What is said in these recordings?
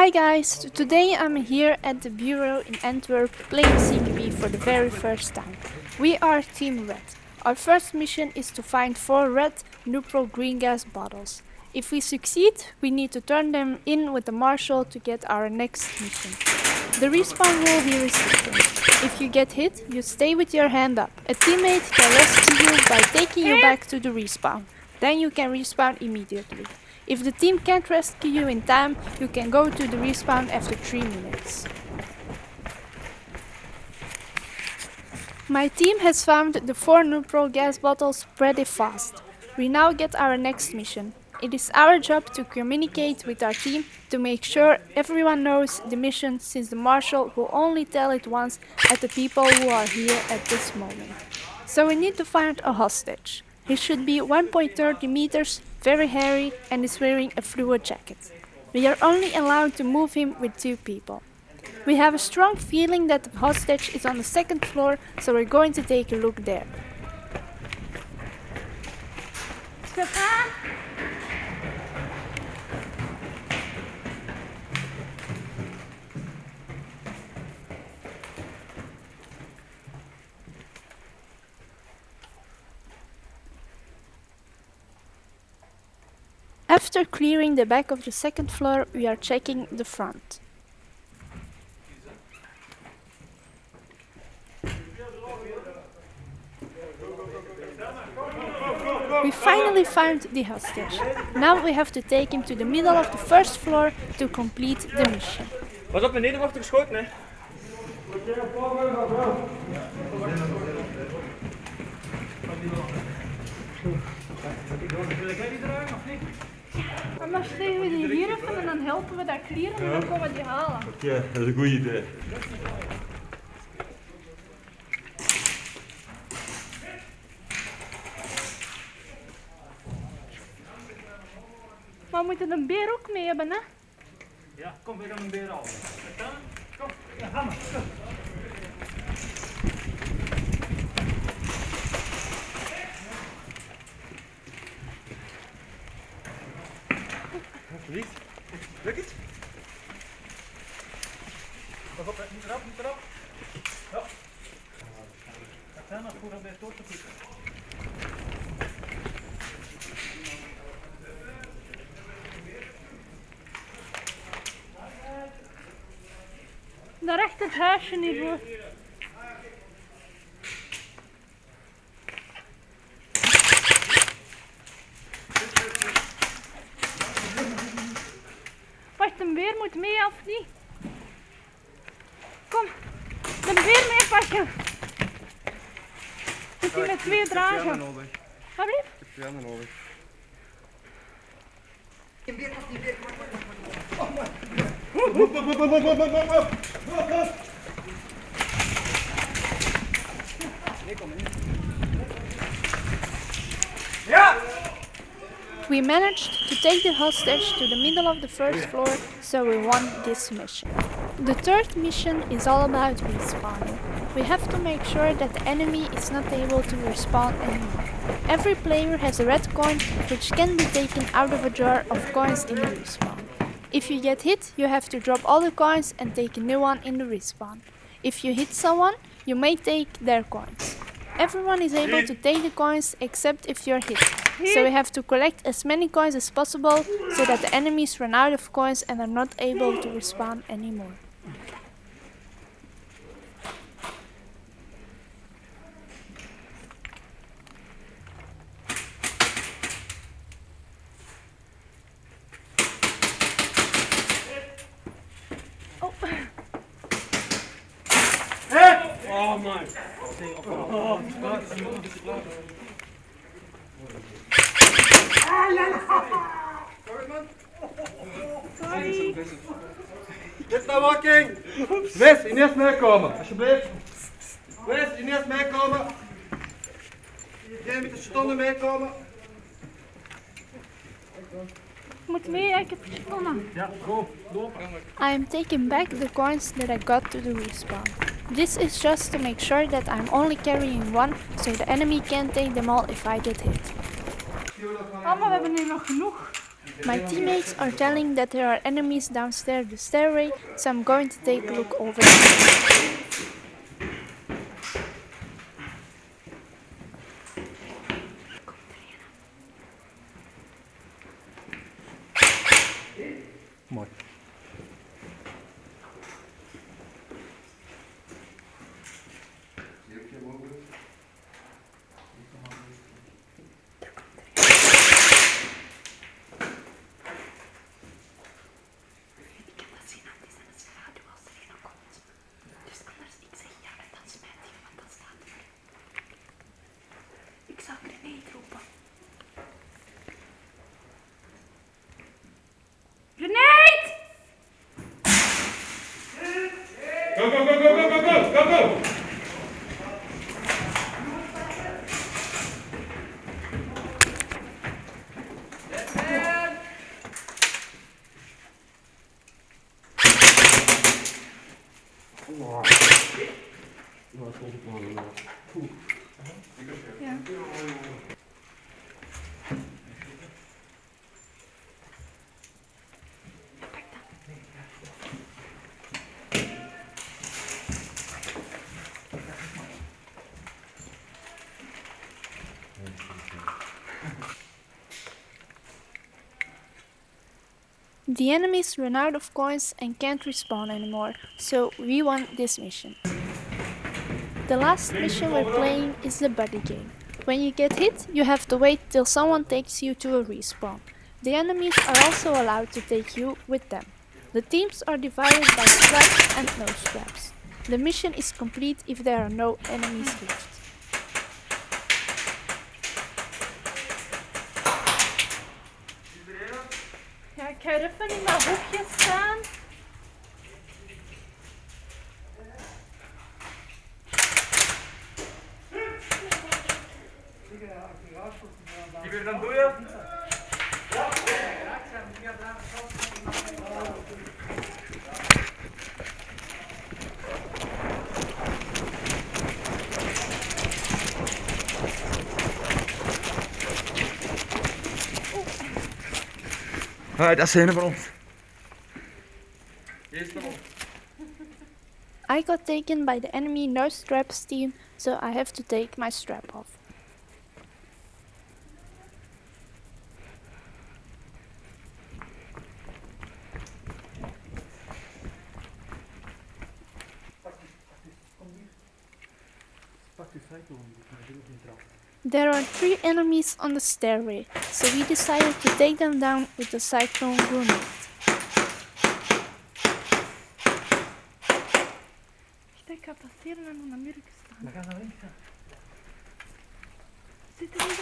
Hi guys, today I'm here at the bureau in Antwerp playing CQB for the very first time. We are Team Red. Our first mission is to find 4 red neutral green gas bottles. If we succeed, we need to turn them in with the marshal to get our next mission. The respawn rule here is different. If you get hit, you stay with your hand up. A teammate can rescue you by taking you back to the respawn. Then you can respawn immediately. If the team can't rescue you in time, you can go to the respawn after 3 minutes. My team has found the 4 neutral gas bottles pretty fast. We now get our next mission. It is our job to communicate with our team to make sure everyone knows the mission, since the marshal will only tell it once at the people who are here at this moment. So we need to find a hostage. He should be 1.30 meters, very hairy, and is wearing a fluid jacket. We are only allowed to move him with 2 people. We have a strong feeling that the hostage is on the 2nd floor, so we're going to take a look there. Stefan! After clearing the back of the 2nd floor, we are checking the front. We finally found the hostage. Now we have to take him to the middle of the 1st floor to complete the mission. Pas op, beneden wordt er geschoten, hè? Anders steken we die hier even en dan helpen we dat clearen en dan komen we die halen. Oké, dat is een goed idee. Maar we moeten een beer ook mee hebben, hè? Ja, kom, we gaan een beer halen. Kom, ja, ga maar. Kom. Alsjeblieft. Lukt het? Pas op, niet erop, niet erop. Ja. Dat zijn nog goed om bij door te pieken. Daar echt het huisje niet voor. Wacht, een beer moet mee of niet? Kom, de beer meepakken. Moet je met 2 dragen? Wat blieft? Ik heb 2 handen nodig. Een beer, pas die beer. Ja! We managed to take the hostage to the middle of the 1st floor, so we won this mission. The 3rd mission is all about respawning. We have to make sure that the enemy is not able to respawn anymore. Every player has a red coin, which can be taken out of a jar of coins in the respawn. If you get hit, you have to drop all the coins and take a new one in the respawn. If you hit someone, you may take their coins. Everyone is able to take the coins except if you're hit. So we have to collect as many coins as possible so that the enemies run out of coins and are not able to respawn anymore. Oh man. Sorry. Dit nou walking! Wes, Ines meekomen, alsjeblieft. Wes, Ines meekomen. Jij met de stonden meekomen. Moet mee, ik heb gewonnen. Ja, go, lopen. I am taking back the coins that I got to the respawn. This is just to make sure that I'm only carrying 1, so the enemy can't take them all if I get hit. Oh, maar we hebben nu nog genoeg. My teammates are telling that there are enemies downstairs the stairway, so I'm going to take a look over there. Mooi. Go, go, go, go, go, go, go, go, go! Ja. The enemies run out of coins and can't respawn anymore, so we won this mission. The last mission we're playing is the buddy game. When you get hit, you have to wait till someone takes you to a respawn. The enemies are also allowed to take you with them. The teams are divided by straps and no straps. The mission is complete if there are no enemies left. Ja, ik ga even in dat hoekje staan. Die weer dan doe je? Dat is een van ons. I got taken by the enemy no straps team, so I have to take my strap off. There are 3 enemies on the stairway, so we decided to take them down with the cyclone grenade. Ik ga passeren en dan Amerika staan. Dan gaan we links. Zit er niet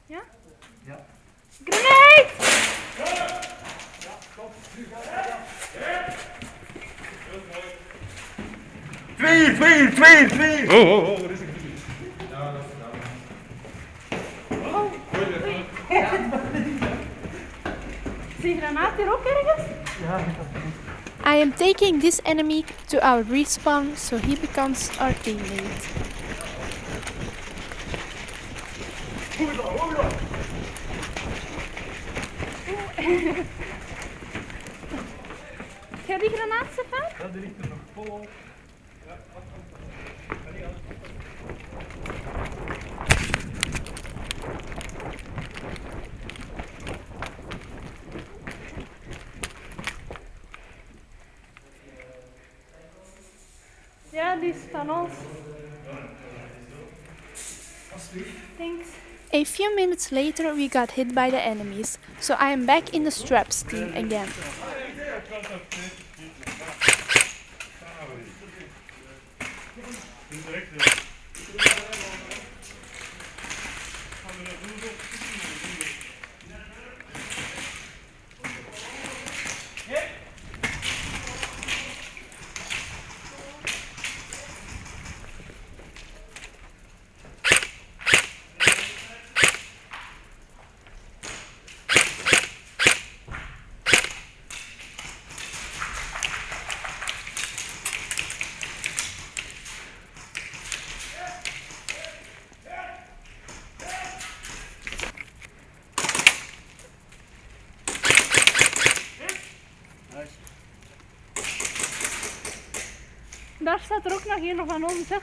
Ja? Ja. Grenade! Twee! Oh, er is een gebied. Is die granaat hier ook ergens? I am taking this enemy to our respawn, so he becomes our teammate. Ga die granaat zetten? Ja, die ligt er nog vol op. Ja, die is van ons. Thanks. A few minutes later we got hit by the enemies, so I am back in the straps team again. daar staat er ook nog een van ons, hè.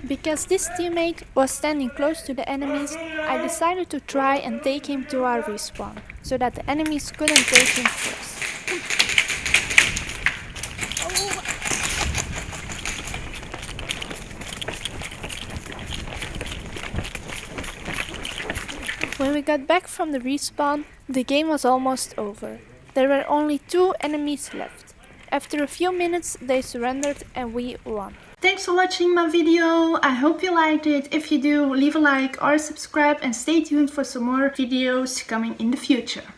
Because this teammate was standing close to the enemies, I decided to try and take him to our respawn, so that the enemies couldn't take him first. When we got back from the respawn, the game was almost over. There were only 2 enemies left. After a few minutes, they surrendered and we won. Thanks for watching my video. I hope you liked it. If you do, leave a like or subscribe and stay tuned for some more videos coming in the future.